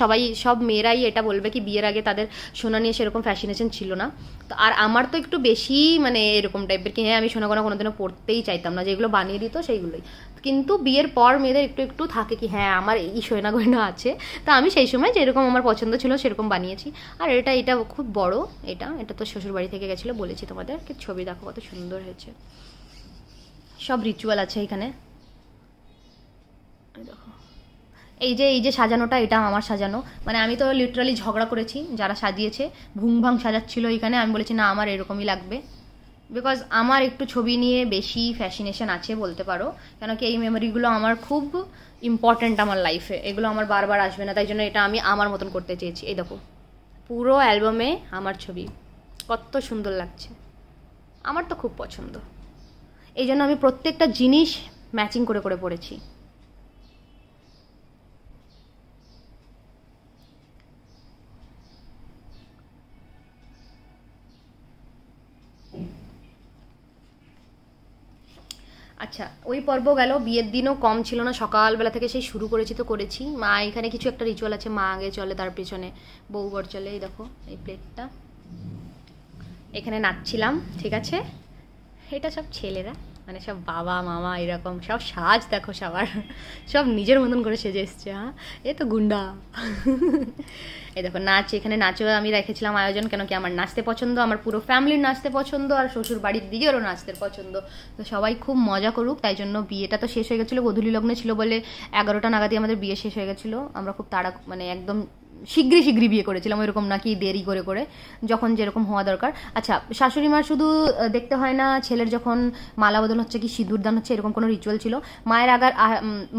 সব মেয়েরাই এটা বলবে কি বিয়ের আগে তাদের সোনা নিয়ে সেরকম ফ্যাসিনেশন ছিল না। তো আর আমার তো একটু বেশি মানে এরকম টাইপের কি হ্যাঁ আমি সোনা কোনোদিনও পড়তেই চাইতাম না, যেগুলো বানিয়ে দিত সেইগুলোই। কিন্তু বিয়ের পর মেয়েদের একটু একটু থাকে কি হ্যাঁ আমার এই সোনা গয়না আছে, তো আমি সেই সময় যেরকম আমার পছন্দ ছিল সেরকম বানিয়েছি। আর এটা খুব বড়, এটা তো শ্বশুরবাড়ি থেকে গেছিলো, বলেছি তোমাদের। ছবি দেখো কত সুন্দর হয়েছে, সব রিচুয়াল আছে এখানে। দেখো এই যে সাজানোটা, এটা আমার সাজানো, মানে আমি তো লিটারালি ঝগড়া করেছি যারা সাজিয়েছে, ভুংভাং সাজাচ্ছিল এখানে। আমি বলেছি না আমার এরকমই লাগবে, বিকজ আমার একটু ছবি নিয়ে বেশি ফ্যাসিনেশন আছে বলতে পারো, কেন কি এই মেমোরিগুলো আমার খুব ইম্পর্ট্যান্ট আমার লাইফে, এগুলো আমার বারবার আসবে না, তাই জন্য এটা আমি আমার মতন করতে চেয়েছি। এই দেখো পুরো অ্যালবামে আমার ছবি, কত সুন্দর লাগছে, আমার তো খুব পছন্দ। এই জন্য আমি প্রত্যেকটা জিনিস ম্যাচিং করে করে পড়েছি। আচ্ছা ওই পর্ব গেল, বিয়ের দিনও কম ছিল না, সকালবেলা থেকে সেই শুরু করেছি তো করেছি। মা এখানে কিছু একটা রিচুয়াল আছে, মা আগে চলে তার পেছনে বউ বর চলে। এই দেখো এই প্লেটটা, এখানে নাচছিলাম, ঠিক আছে। এটা সব ছেলেরা, মানে সব বাবা মামা এরকম সব সাজ দেখো সবার, সব নিজের মতন করে সেজে এসছে। হ্যাঁ এ তো গুন্ডা। এই দেখো নাচ, এখানে নাচও আমি রেখেছিলাম আয়োজন, কেন কি আমার নাচতে পছন্দ, আমার পুরো ফ্যামিলির নাচতে পছন্দ, আর শ্বশুর বাড়ির দিকেরও নাচতে পছন্দ, তো সবাই খুব মজা করুক। তাই জন্য বিয়েটা তো শেষ হয়ে গেছিলো, গোধূলি লগ্নে ছিল বলে 11টা নাগাদই আমাদের বিয়ে শেষ হয়ে গেছিলো। আমরা খুব মানে একদম শীঘ্রই বিয়ে করেছিলাম, ওইরকম নাকি দেরি করে করে, যখন যেরকম হওয়া দরকার। আচ্ছা, শাশুড়ি মার শুধু দেখতে হয় না ছেলের যখন মালা বদল হচ্ছে কি সিঁদুর দান হচ্ছে, এরকম কোনো রিচুয়াল ছিল।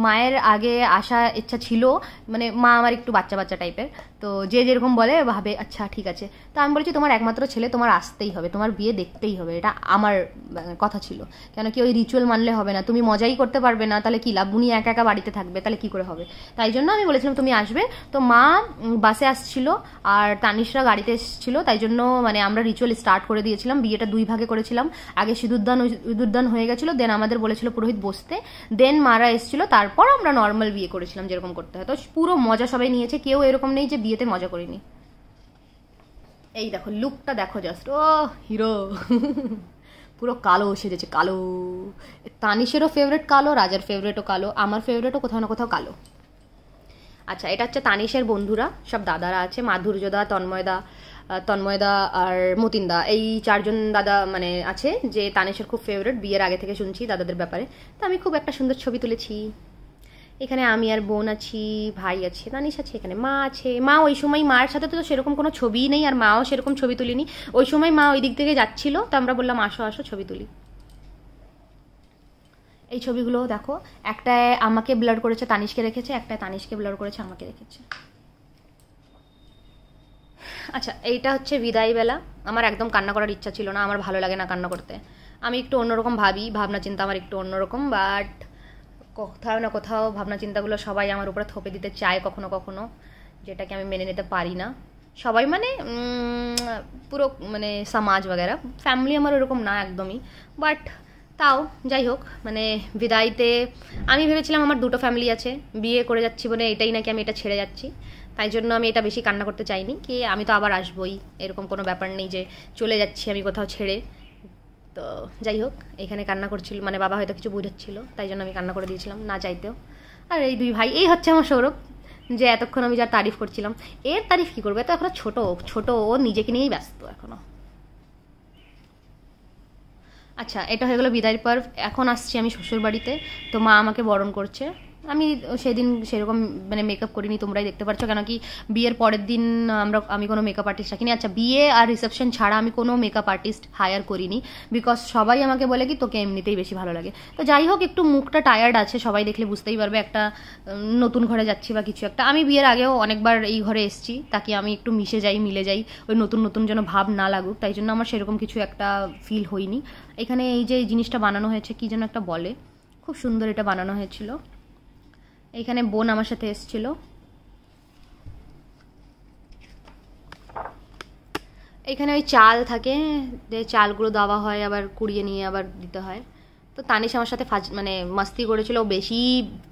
মায়ের আগে আসা ইচ্ছা ছিল, মানে মা আমার একটু বাচ্চা বাচ্চা টাইপের, তো যে যেরকম বলে ভাবে আচ্ছা ঠিক আছে। তো আমি বলেছি তোমার একমাত্র ছেলে, তোমার আসতেই হবে, তোমার বিয়ে দেখতেই হবে, এটা আমার কথা ছিল। কেন কি ওই রিচুয়াল মানলে হবে না, তুমি মজাই করতে পারবে না, তাহলে কি লাভ, উনি একা একা বাড়িতে থাকবে, তাহলে কি করে হবে। তাই জন্য আমি বলেছিলাম তুমি আসবে। তো মা বাসে আসছিল আর তানিশরা গাড়িতে এসেছিল, তাই জন্য মানে আমরা রিচুয়াল স্টার্ট করে দিয়েছিলাম। বিয়েটা 2 ভাগে করেছিলাম, আগে সিঁদুরদান হয়ে গেছিলো, দেন আমাদের বলেছিল পুরোহিত বসতে, দেন মারা এসেছিল, তারপর আমরা নর্মাল বিয়ে করেছিলাম যেরকম করতে হয়। তো পুরো মজা সবাই নিয়েছে, কেউ এরকম নেই যে বিয়েতে মজা করিনি। এই দেখো লুকটা দেখো জাস্ট, ও হিরো পুরো কালো সেজেছে, কালো। তানিশেরও ফেভারিট কালো, রাজার ফেভারিটও কালো, আমার ফেভারিটও কোথাও না কোথাও কালো। আচ্ছা, এটা হচ্ছে তানিশের বন্ধুরা, সব দাদারা আছে, মাধুর্যদা, তন্ময়দা আর মতিনদা, এই 4 জন দাদা মানে আছে যে তানিশের খুব ফেভারিট, বিয়ের আগে থেকে শুনছি দাদাদের ব্যাপারে। তো আমি খুব একটা সুন্দর ছবি তুলেছি। এখানে আমি আর বোন আছি, ভাই আছে, তানিশ আছে, এখানে মা আছে। মা ওই সময়, মার সাথে তো সেরকম কোনো ছবিই নেই, আর মাও সেরকম ছবি তুলিনি। ওই সময় মা ওই দিক থেকে যাচ্ছিল, তো আমরা বললাম আসো আসো ছবি তুলি। এই ছবিগুলো দেখো, একটায় আমাকে ব্লার করেছে, তানিশকে রেখেছে, একটায় তানিশকে ব্লার করেছে, আমাকে রেখেছে। আচ্ছা, এইটা হচ্ছে বিদায় বেলা। আমার একদম কান্না করার ইচ্ছা ছিল না, আমার ভালো লাগে না কান্না করতে, আমি একটু অন্যরকম ভাবি, ভাবনা চিন্তা আমার একটু অন্যরকম, বাট কোথাও না কোথাও ভাবনা চিন্তাগুলো সবাই আমার উপরে থোপে দিতে চায় কখনো কখনো, যেটাকে আমি মেনে নিতে পারি না। সবাই মানে পুরো মানে সমাজ বগেরা, ফ্যামিলি আমার ওরকম না একদমই, বাট তাও যাই হোক, মানে বিদায়তে আমি ভেবেছিলাম আমার 2টো ফ্যামিলি আছে, বিয়ে করে যাচ্ছি বলে এটাই নাকি আমি এটা ছেড়ে যাচ্ছি, তাই জন্য আমি এটা বেশি কান্না করতে চাইনি, কি আমি তো আবার আসবোই, এরকম কোনো ব্যাপার নেই যে চলে যাচ্ছি আমি কোথাও ছেড়ে। তো যাই হোক, এখানে কান্না করছিল, মানে বাবা হয়তো কিছু বুঝাচ্ছিল, তাই জন্য আমি কান্না করে দিয়েছিলাম না চাইতেও। আর এই 2 ভাই, এই হচ্ছে আমার সৌরভ, যে এতক্ষণ আমি যার তারিফ করছিলাম, এর তারিফ কী করবে, তো এখনো ছোট ও নিজেকে নিয়েই ব্যস্ত এখনো। আচ্ছা, এটা হয়ে গেলো বিদায়ের পর। এখন আসছি আমি শ্বশুর বাড়িতে, তো মা আমাকে বরণ করছে। আমি সেদিন সেরকম মানে মেকআপ করিনি, তোমরাই দেখতে পাচ্ছ, কেন কি বিয়ের পরের দিন আমি কোনো মেকআপ আর্টিস্ট রাখিনি। আচ্ছা, বিয়ে আর রিসেপশন ছাড়া আমি কোনো মেকআপ আর্টিস্ট হায়ার করিনি, বিকজ সবাই আমাকে বলে কি তোকে এমনিতেই বেশি ভালো লাগে। তো যাই হোক, একটু মুখটা টায়ার্ড আছে, সবাই দেখলে বুঝতেই পারবে, একটা নতুন ঘরে যাচ্ছি বা কিছু একটা। আমি বিয়ের আগেও অনেকবার এই ঘরে এসেছি, তাকে আমি একটু মিলে যাই, ওই নতুন নতুন যেন ভাব না লাগুক, তাই জন্য আমার সেরকম কিছু একটা ফিল হয়নি। এখানে এই যে জিনিসটা বানানো হয়েছে, কি যেন একটা বলে, খুব সুন্দর এটা বানানো হয়েছিল। এইখানে বোন আমার সাথে এসেছিল। এখানে ওই চাল থাকে, যে চালগুলো দেওয়া হয়, আবার কুড়িয়ে নিয়ে আবার দিতে হয়। তো তানিশ আমার সাথে মানে মাস্তি করেছিল, ও বেশি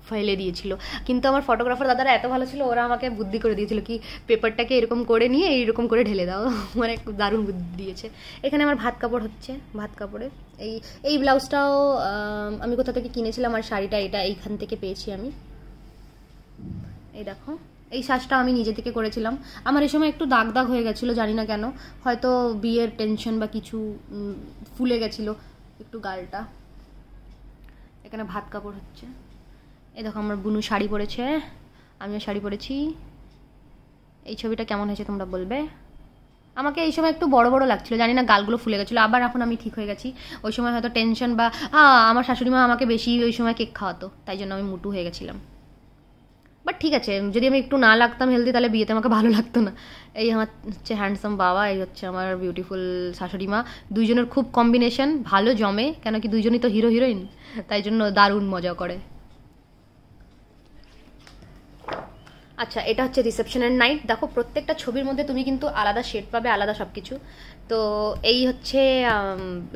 ফেলে দিয়েছিল, কিন্তু আমার ফটোগ্রাফার দাদারা এত ভালো ছিল, ওরা আমাকে বুদ্ধি করে দিয়েছিল কি পেপারটাকে এরকম করে নিয়ে এইরকম করে ঢেলে দাও, মানে দারুণ বুদ্ধি দিয়েছে। এখানে আমার ভাত কাপড় হচ্ছে, ভাত কাপড়ের এই ব্লাউজটাও আমি কোথা থেকে কিনেছিলাম, আর শাড়িটা এটা এইখান থেকে পেয়েছি আমি। এই দেখো, এই সাজটা আমি নিজে থেকে করেছিলাম। আমার এই সময় একটু দাগ দাগ হয়ে গেছিলো, জানি না কেন, হয়তো বিয়ের টেনশন বা কিছু, ফুলে গেছিলো একটু গালটা। এখানে ভাত কাপড় হচ্ছে। এই দেখো আমার বুনু শাড়ি পরেছে, আমিও শাড়ি পরেছি। এই ছবিটা কেমন হয়েছে তোমরা বলবে। আমাকে এই সময় একটু বড় বড় লাগছিল, জানি না, গালগুলো ফুলে গেছিলো, আবার এখন আমি ঠিক হয়ে গেছি। ওই সময় হয়তো টেনশন বা আমার শাশুড়ি মা আমাকে বেশি ওই সময় কেক খাওয়াতো, তাই জন্য আমি মুটু হয়ে গেছিলাম। বাট ঠিক আছে, যদি আমি একটু না লাগতাম হেলদি, তাহলে বিয়েতে আমাকে ভালো লাগতো না। এই আমার হচ্ছে হ্যান্ডসাম বাবা, এই হচ্ছে আমার বিউটিফুল শাশুড়ি মা। দুইজনের খুব কম্বিনেশন, ভালো জমে, কেন কি দুইজনই তো হিরো হিরোইন, তাই জন্য দারুণ মজা করে। আচ্ছা, এটা হচ্ছে রিসেপশনের নাইট। দেখো প্রত্যেকটা ছবির মধ্যে তুমি কিন্তু আলাদা শেড পাবে, আলাদা সব কিছু। তো এই হচ্ছে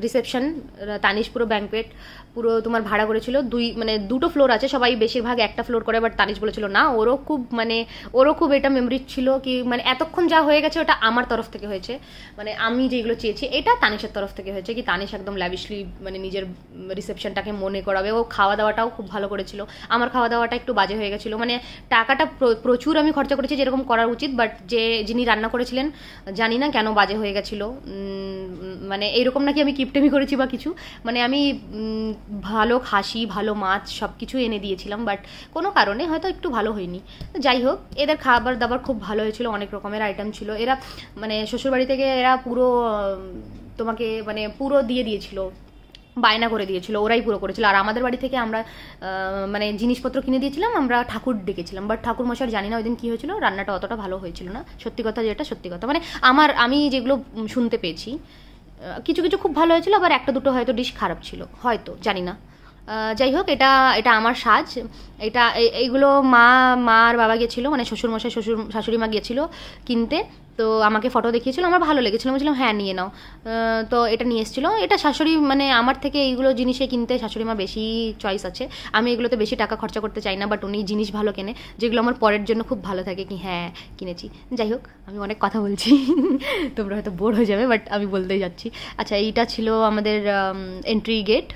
রিসেপশন, তানিশ পুরো ব্যাঙ্কুয়েট পুরো তোমার ভাড়া করেছিল, মানে 2টো ফ্লোর আছে, সবাই বেশিরভাগ একটা ফ্লোর করে, বাট তানিশ বলেছিল না, ওরও খুব এটা মেমরি ছিল কি, মানে এতক্ষণ যা হয়ে গেছে ওটা আমার তরফ থেকে হয়েছে, মানে আমি যেগুলো চেয়েছি এটা তানিশের তরফ থেকে হয়েছে, কি তানিশ একদম ল্যাভিশলি মানে নিজের রিসেপশনটাকে মনে করাবে। ও খাওয়া দাওয়াটাও খুব ভালো করেছিল, আমার খাওয়া দাওয়াটা একটু বাজে হয়ে গেছিলো, মানে টাকাটা প্রচুর আমি খরচা করেছি, যেরকম করা উচিত, বাট যিনি রান্না করেছিলেন জানি না কেন বাজে হয়ে গেছিলো। মানে এইরকম নাকি আমি কিপটেমি করেছি বা কিছু, মানে আমি ভালো খাসি ভালো মাছ সব কিছু এনে দিয়েছিলাম, বাট কোনো কারণে হয়তো একটু ভালো হয়নি। যাই হোক, এদের খাবার দাবার খুব ভালো হয়েছিল, অনেক রকমের আইটেম ছিল। এরা মানে শ্বশুরবাড়ি থেকে এরা পুরো তোমাকে মানে পুরো দিয়ে দিয়েছিল, বায়না করে দিয়েছিল, ওরাই পুরো করেছিল। আর আমাদের বাড়ি থেকে আমরা মানে জিনিসপত্র কিনে দিয়েছিলাম, আমরা ঠাকুর ডেকেছিলাম, বাট ঠাকুর মশাই জানি না ওই দিন কী হয়েছিল, রান্নাটা অতটা ভালো হয়েছিল না। সত্যি কথা যেটা সত্যি কথা, মানে আমি যেগুলো শুনতে পেয়েছি কিছু কিছু খুব ভালো হয়েছিল, আবার একটা দুটো হয়তো ডিশ খারাপ ছিল, হয়তো জানি না। যাই হোক, এটা আমার সাজ। এইগুলো মা আর বাবা গিয়েছিলো, মানে শ্বশুরমশাই শাশুড়ি মা গিয়েছিলো কিনতে, তো আমাকে ফটো দেখিয়েছিল, আমার ভালো লেগেছিলো, বলছিলাম হ্যাঁ নিয়ে নাও। তো এটা নিয়ে এসেছিলো। এটা শাশুড়ি মানে আমার থেকে এইগুলো জিনিসে কিনতে শাশুড়ি মা বেশি চয়েস আছে, আমি এগুলোতে বেশি টাকা খরচা করতে চাই না, বাট উনি জিনিস ভালো কেনে যেগুলো আমার পরের জন্য খুব ভালো থাকে, কি হ্যাঁ কিনেছি। যাই হোক, আমি অনেক কথা বলছি তোমরা হয়তো বোর হয়ে যাবে, বাট আমি বলতেই যাচ্ছি। আচ্ছা, এইটা ছিল আমাদের এন্ট্রি গেট,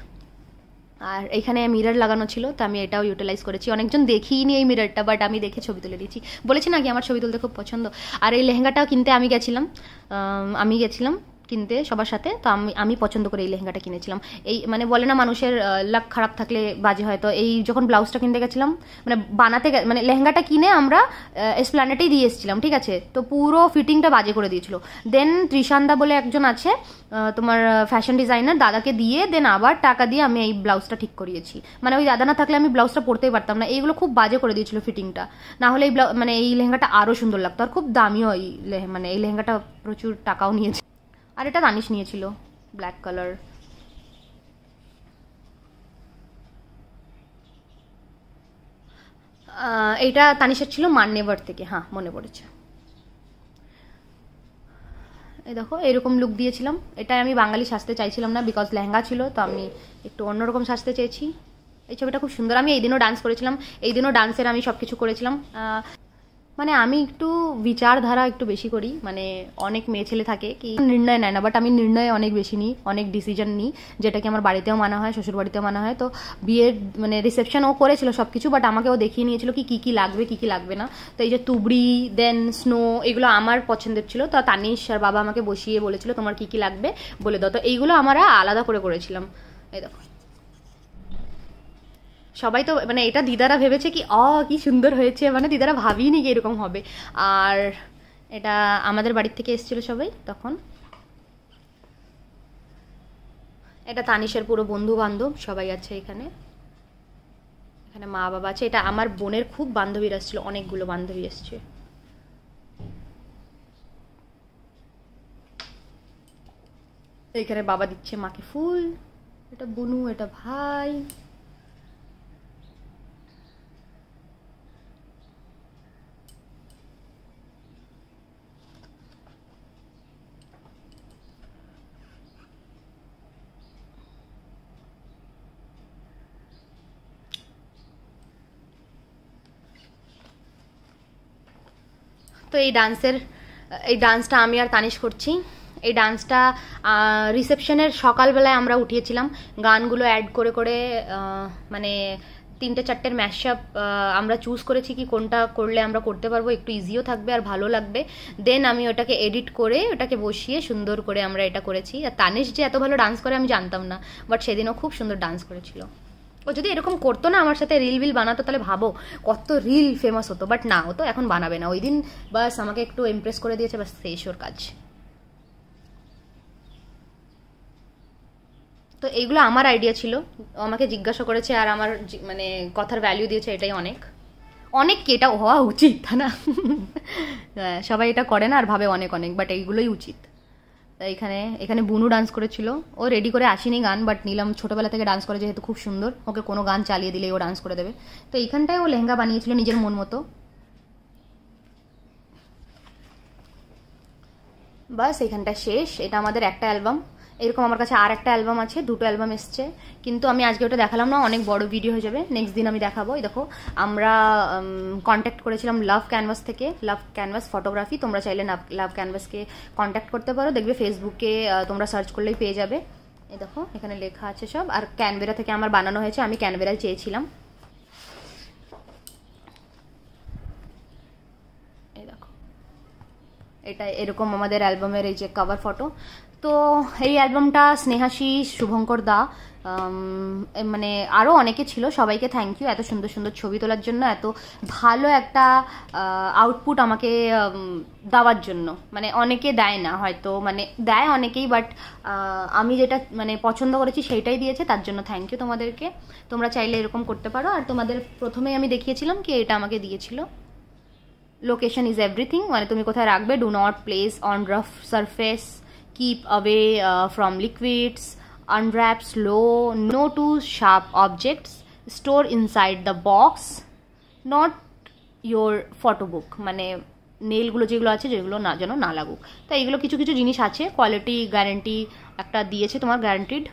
আর এখানে মিরর লাগানো ছিল, তো আমি এটাও ইউটিলাইজ করেছি। অনেকজন দেখিনি এই মিররটা, বাট আমি দেখে ছবি তুলে দিয়েছি। বলেছি না কি আমার ছবি তুলতে খুব পছন্দ। আর এই লেহেঙ্গাটাও কিনতে আমি গেছিলাম কিনতে সবার সাথে, তো আমি পছন্দ করে এই লেহেঙ্গাটা কিনেছিলাম। এই মানে বলে না মানুষের লাক খারাপ থাকলে বাজে হয়, তো এই যখন ব্লাউজটা কিনতে গেছিলাম মানে মানে লেহেঙ্গাটা কিনে আমরা এসপ্ল্যানেটেই দিয়ে এসেছিলাম, ঠিক আছে, তো পুরো ফিটিংটা বাজে করে দিয়েছিল। দেন ত্রিশান্দা বলে একজন আছে তোমার ফ্যাশন ডিজাইনার, দাদাকে দিয়ে দেন আবার টাকা দিয়ে আমি এই ব্লাউজটা ঠিক করিয়েছি। মানে ওই দাদা না থাকলে আমি ব্লাউজটা পরতেই পারতাম না, এইগুলো খুব বাজে করে দিয়েছিল ফিটিংটা, না হলে মানে এই লেহেঙ্গাটা আরও সুন্দর লাগতো। আর খুব দামিও মানে এই লেহেঙ্গাটা প্রচুর টাকাও নিয়েছে। আর এটা তানিশ নিয়েছিল, ব্ল্যাক কালার। এইটা তানিশের ছিল মান্যবর থেকে, হ্যাঁ মনে পড়েছে। এই দেখো এরকম লুক দিয়েছিলাম। এটাই আমি বাঙালি সাজতে চাইছিলাম না, বিকজ লেহেঙ্গা ছিল, তো আমি একটু অন্যরকম সাজতে চেয়েছি। এই ছবিটা খুব সুন্দর। আমি এই দিনও ডান্স করেছিলাম, এই দিনও ডান্সের আমি সব কিছু করেছিলাম। মানে আমি একটু বিচারধারা একটু বেশি করি, মানে অনেক মেয়ে ছেলে থাকে কি নির্ণয় নেয় না, বাট আমি নির্ণয় অনেক বেশি নিই, অনেক ডিসিশন নিই, যেটা কি আমার বাড়িতেও মানা হয়, শ্বশুর বাড়িতেও মানা হয়। তো বিয়ের মানে রিসেপশন ও করেছিল সব কিছু, বাট আমাকেও দেখিয়ে নিয়েছিল কি কী লাগবে কী কী লাগবে না। তো এই যে তুবড়ি দেন স্নো এগুলো আমার পছন্দের ছিল, তো তানিশ আর বাবা আমাকে বসিয়ে বলেছিল তোমার কী কী লাগবে বলে দাও, তো এইগুলো আমরা আলাদা করে করেছিলাম। এই দেখো সবাই তো মানে এটা দিদারা ভেবেছে কি কি সুন্দর হয়েছে, মানে দিদারা ভাবিনি কি এরকম হবে। আর এটা আমাদের বাড়ির থেকে এসেছিল সবাই তখন। এটা তানিশের পুরো বন্ধু বান্ধব সবাই আছে এখানে, এখানে মা বাবা আছে। এটা আমার বোনের খুব বান্ধবীরা এসেছিল, অনেকগুলো বান্ধবী এসছে। এখানে বাবা দিচ্ছে মাকে ফুল, এটা বুনু, এটা ভাই। তো এই ডান্সটা আমি আর তানিশ করছি। এই ডান্সটা রিসেপশনের সকালবেলায় আমরা উঠিয়েছিলাম, গানগুলো অ্যাড করে করে মানে 3-4টের ম্যাশআপ আমরা চুজ করেছি কি কোনটা করলে আমরা করতে পারবো, একটু ইজিও থাকবে আর ভালো লাগবে। দেন আমি ওটাকে এডিট করে ওটাকে বসিয়ে সুন্দর করে আমরা এটা করেছি। আর তানিশ যে এত ভালো ডান্স করে আমি জানতাম না, বাট সেদিনও খুব সুন্দর ডান্স করেছিল। ও যদি এরকম করতো না আমার সাথে, রিল বানাতো, তাহলে ভাবো কত রিল ফেমাস হতো, বাট না, ও তো এখন বানাবে না। ওই দিন বাস আমাকে একটু ইমপ্রেস করে দিয়েছে, বাস শেষ ওর কাজ। তো এইগুলো আমার আইডিয়া ছিল, আমাকে জিজ্ঞাসা করেছে আর আমার মানে কথার ভ্যালিউ দিয়েছে, এটাই অনেক কি এটা হওয়া উচিত, তাই না? সবাই এটা করে না আর ভাবে অনেক, বাট এইগুলোই উচিত। এখানে বুনু ডান্স করেছিল, ও রেডি করে আসেনি গান, বাট নিলাম ছোটোবেলা থেকে ডান্স করে যেহেতু খুব সুন্দর, ওকে কোনো গান চালিয়ে দিলেই ও ডান্স করে দেবে। তো এইখানটায় ও লেহেঙ্গা বানিয়েছিল নিজের মন মতো। বাস এখানটা শেষ। এটা আমাদের একটা অ্যালবাম। এরকম আমার কাছে আর একটা অ্যালবাম আছে, 2টো অ্যালবাম এসছে, কিন্তু আমি আজকে ওটা দেখালাম না, অনেক বড় ভিডিও হয়ে যাবে, নেক্সট দিন আমি দেখাবো। এই দেখো আমরা কন্ট্যাক্ট করেছিলাম লাভ ক্যানভাস থেকে, লাভ ক্যানভাস ফটোগ্রাফি। তোমরা চাইলে লাভ ক্যানভাসকে কন্ট্যাক্ট করতে পারো, দেখবে ফেসবুকে তোমরা সার্চ করলেই পেয়ে যাবে। এই দেখো এখানে লেখা আছে সব। আর ক্যানভেরা থেকে আমার বানানো হয়েছে, আমি ক্যানভেরায় চেয়েছিলাম। এটা এরকম আমাদের অ্যালবামের এই যে কভার ফটো। তো এই অ্যালবামটা স্নেহাশিস, শুভঙ্কর দা, মানে আরও অনেকে ছিল, সবাইকে থ্যাংক ইউ এত সুন্দর সুন্দর ছবি তোলার জন্য, এত ভালো একটা আউটপুট আমাকে দেওয়ার জন্য। মানে অনেকে দেয় না হয়তো, মানে দেয় অনেকেই, বাট আমি যেটা মানে পছন্দ করেছি সেইটাই দিয়েছে, তার জন্য থ্যাংক ইউ তোমাদেরকে। তোমরা চাইলে এরকম করতে পারো। আর তোমাদের প্রথমেই আমি দেখিয়েছিলাম কি এটা আমাকে দিয়েছিল লোকেশন ইজ এভরিথিং, মানে তুমি কোথায় রাখবে, do not place on rough surface, keep away from liquids, unwrap slow, no too sharp objects, store inside the box, not your photo book, মানে নেলগুলো যেগুলো আছে যেগুলো না যেন না লাগুক। তো এইগুলো কিছু কিছু জিনিস আছে, কোয়ালিটি গ্যারান্টি একটা দিয়েছে তোমার, গ্যারান্টিড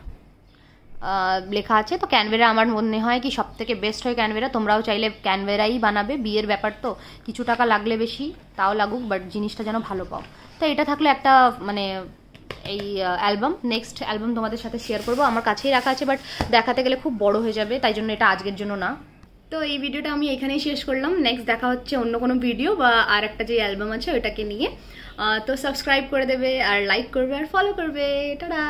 লেখা আছে। তো ক্যানভেরা আমার মনে হয় কি সব থেকে বেস্ট হয় ক্যানভেরা। তোমরাও চাইলে ক্যানভেরাই বানাবে, বিয়ের ব্যাপার তো কিছু টাকা লাগলে বেশি তাও লাগুক, বাট জিনিসটা যেন ভালো পাও। তো এটা থাকলে একটা মানে এই অ্যালবাম, নেক্সট অ্যালবাম তোমাদের সাথে শেয়ার করবো, আমার কাছেই রাখা আছে, বাট দেখাতে গেলে খুব বড় হয়ে যাবে, তাই জন্য এটা আজকের জন্য না। তো এই ভিডিওটা আমি এখানেই শেষ করলাম, নেক্সট দেখা হচ্ছে অন্য কোনো ভিডিও বা আর একটা যে অ্যালবাম আছে ওটাকে নিয়ে। তো সাবস্ক্রাইব করে দেবে আর লাইক করবে আর ফলো করবে। টাটা।